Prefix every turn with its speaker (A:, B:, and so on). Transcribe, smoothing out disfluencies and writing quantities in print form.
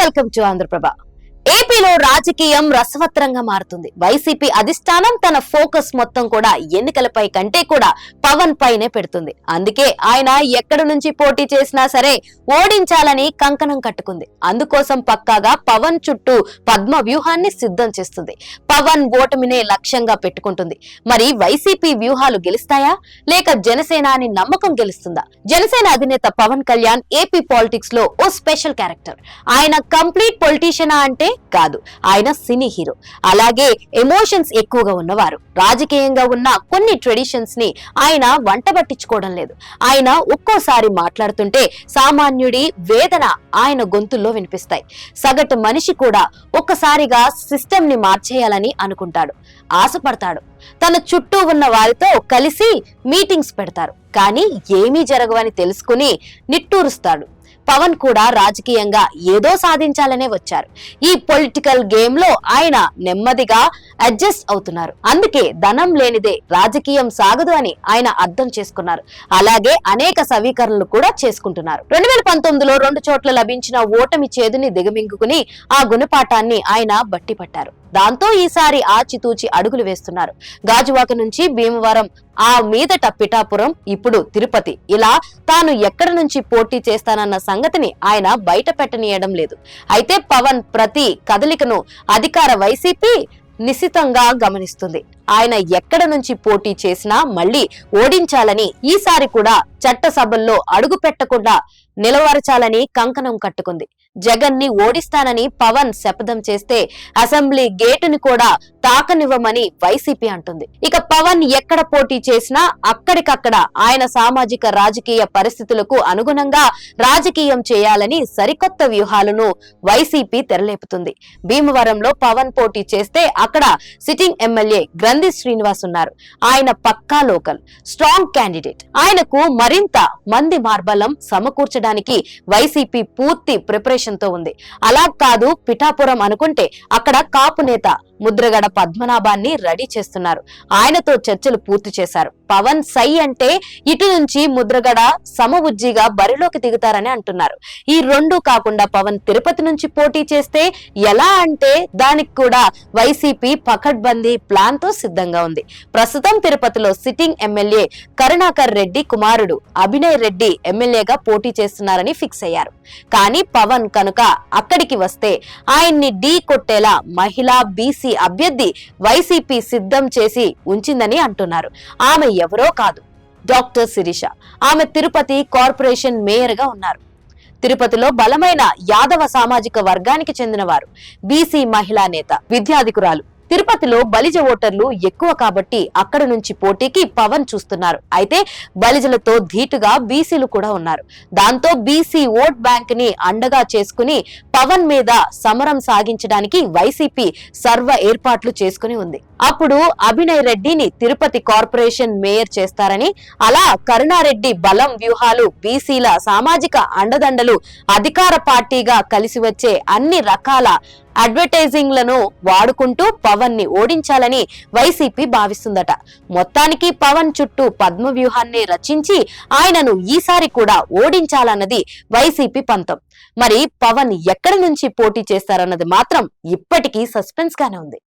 A: Welcome to Andhraprabha. ఏపీలో రాజకీయం రసవత్రంగా మారుతుంది. వైసీపీ అధిష్టానం తన ఫోకస్ మొత్తం కూడా ఎన్నికలపై కంటే కూడా పవన్ పైనే పెడుతుంది. అందుకే ఆయన ఎక్కడి నుంచి పోటీ చేసినా సరే ఓడించాలని కంకణం కట్టుకుంది. అందుకోసం పక్కాగా పవన్ చుట్టూ పద్మ వ్యూహాన్ని సిద్ధం చేస్తుంది. పవన్ ఓటమినే లక్ష్యంగా పెట్టుకుంటుంది. మరి వైసీపీ వ్యూహాలు గెలుస్తాయా లేక జనసేన అని నమ్మకం గెలుస్తుందా? జనసేన అధినేత పవన్ కళ్యాణ్ ఏపీ పాలిటిక్స్ లో ఓ స్పెషల్ క్యారెక్టర్. ఆయన కంప్లీట్ పొలిటీషియనా అంటే కాదు, ఆయన సినీ హీరో. అలాగే ఎమోషన్స్ ఎక్కువగా ఉన్నవారు. రాజకీయంగా ఉన్న కొన్ని ట్రెడిషన్స్ ని ఆయన వంట పట్టించుకోవడం లేదు. ఆయన ఒక్కోసారి మాట్లాడుతుంటే సామాన్యుడి వేదన ఆయన గొంతుల్లో వినిపిస్తాయి. సగటు మనిషి కూడా ఒక్కసారిగా సిస్టమ్ ని మార్చేయాలని అనుకుంటాడు, ఆశపడతాడు. తన చుట్టూ ఉన్న వారితో కలిసి మీటింగ్స్ పెడతారు, కానీ ఏమీ జరగవని తెలుసుకుని నిట్టూరుస్తాడు. పవన్ కూడా రాజకీయంగా ఏదో సాధించాలనే వచ్చారు. ఈ పొలిటికల్ గేమ్ లో ఆయన నెమ్మదిగా అడ్జస్ట్ అవుతున్నారు. అందుకే ధనం లేనిదే రాజకీయం సాగదు అని ఆయన అర్థం చేసుకున్నారు. అలాగే అనేక సమీకరణలు కూడా చేసుకుంటున్నారు. 2019లో 2 చోట్ల లభించిన ఓటమి చేదుని దిగమింగుకుని ఆ గుణపాఠాన్ని ఆయన బట్టి పట్టారు. దాంతో ఈసారి ఆచితూచి అడుగులు వేస్తున్నారు. గాజువాక నుంచి భీమవరం, ఆ మీదట పిఠాపురం, ఇప్పుడు తిరుపతి, ఇలా తాను ఎక్కడి నుంచి పోటీ చేస్తానన్న సంగతిని ఆయన బయట పెట్టనీయడం లేదు. అయితే పవన్ ప్రతి కదలికను అధికార వైసీపీ నిశితంగా గమనిస్తుంది. ఆయన ఎక్కడ నుంచి పోటీ చేసినా మళ్లీ ఓడించాలని, ఈసారి కూడా చట్టసభల్లో అడుగు పెట్టకుండా నిలవరచాలని కంకణం కట్టుకుంది. జగన్ ని ఓడిస్తానని పవన్ శపథం చేస్తే అసెంబ్లీ గేటుని కూడా తాకనివ్వమని వైసీపీ అంటుంది. ఇక పవన్ ఎక్కడ పోటీ చేసినా అక్కడికక్కడ ఆయన సామాజిక రాజకీయ పరిస్థితులకు అనుగుణంగా రాజకీయం చేయాలని సరికొత్త వ్యూహాలను వైసీపీ తెరలేపుతుంది. భీమవరంలో పవన్ పోటీ చేస్తే అక్కడ సిట్టింగ్ ఎమ్మెల్యే గ్రంథి శ్రీనివాస్ ఉన్నారు. ఆయన పక్కా లోకల్, స్ట్రాంగ్ క్యాండిడేట్. ఆయనకు మరింత మంది మార్బలం సమకూర్చడానికి వైసీపీ పూర్తి ప్రిపరేషన్ తో ఉంది. అలా కాదు పిఠాపురం అనుకుంటే అక్కడ కాపు నేత ముద్రగడ పద్మనాభాన్ని రెడీ చేస్తున్నారు. ఆయనతో చర్చలు పూర్తి చేశారు. పవన్ సై అంటే ఇటు నుంచి ముద్రగడ సమవుజ్జిగా బరిలోకి దిగుతారని అంటున్నారు. ఈ రెండు కాకుండా పవన్ తిరుపతి నుంచి పోటీ చేస్తే ఎలా అంటే దానికి కూడా వైసీపీ పకడ్బందీ ప్లాన్ తో సిద్ధంగా ఉంది. ప్రస్తుతం తిరుపతిలో సిట్టింగ్ ఎమ్మెల్యే కరుణాకర్ రెడ్డి కుమారుడు అభినయ్ రెడ్డి ఎమ్మెల్యేగా పోటీ చేస్తున్నారని ఫిక్స్ అయ్యారు. కానీ పవన్ కనుక అక్కడికి వస్తే ఆయన్ని ఢీ కొట్టేలా మహిళా బీసీ అభ్యర్థి వైసీపీ సిద్ధం చేసి ఉంచిందని అంటున్నారు. ఆమె ఎవరో కాదు, డాక్టర్ శిరీష. ఆమె తిరుపతి కార్పొరేషన్ మేయర్ గా ఉన్నారు. తిరుపతిలో బలమైన యాదవ సామాజిక వర్గానికి చెందినవారు. బీసీ మహిళా నేత, విద్యాధికురాలు. తిరుపతిలో బలిజ ఓటర్లు ఎక్కువ కాబట్టి అక్కడ నుంచి పోటీకి పవన్ చూస్తున్నారు. అయితే బలిజలతో ధీటుగా బీసీలు కూడా ఉన్నారు. దాంతో బీసీ ఓట్ బ్యాంక్ ని అండగా చేసుకుని పవన్ మీద సమరం సాగించడానికి వైసీపీ సర్వ ఏర్పాట్లు చేసుకుని ఉంది. అప్పుడు అభినయ్ రెడ్డిని తిరుపతి కార్పొరేషన్ మేయర్ చేస్తారని, అలా కరుణారెడ్డి బలం వ్యూహాలు, బీసీల సామాజిక అండదండలు, అధికార పార్టీగా కలిసి వచ్చే అన్ని రకాల అడ్వర్టైజింగ్ లను వాడుకుంటూ పవన్ ని ఓడించాలని వైసీపీ భావిస్తుందట. మొత్తానికి పవన్ చుట్టూ పద్మ వ్యూహాన్ని రచించి ఆయనను ఈసారి కూడా ఓడించాలన్నది వైసీపీ పంతం. మరి పవన్ ఎక్కడి నుంచి పోటీ చేస్తారన్నది మాత్రం ఇప్పటికీ సస్పెన్స్ గానే ఉంది.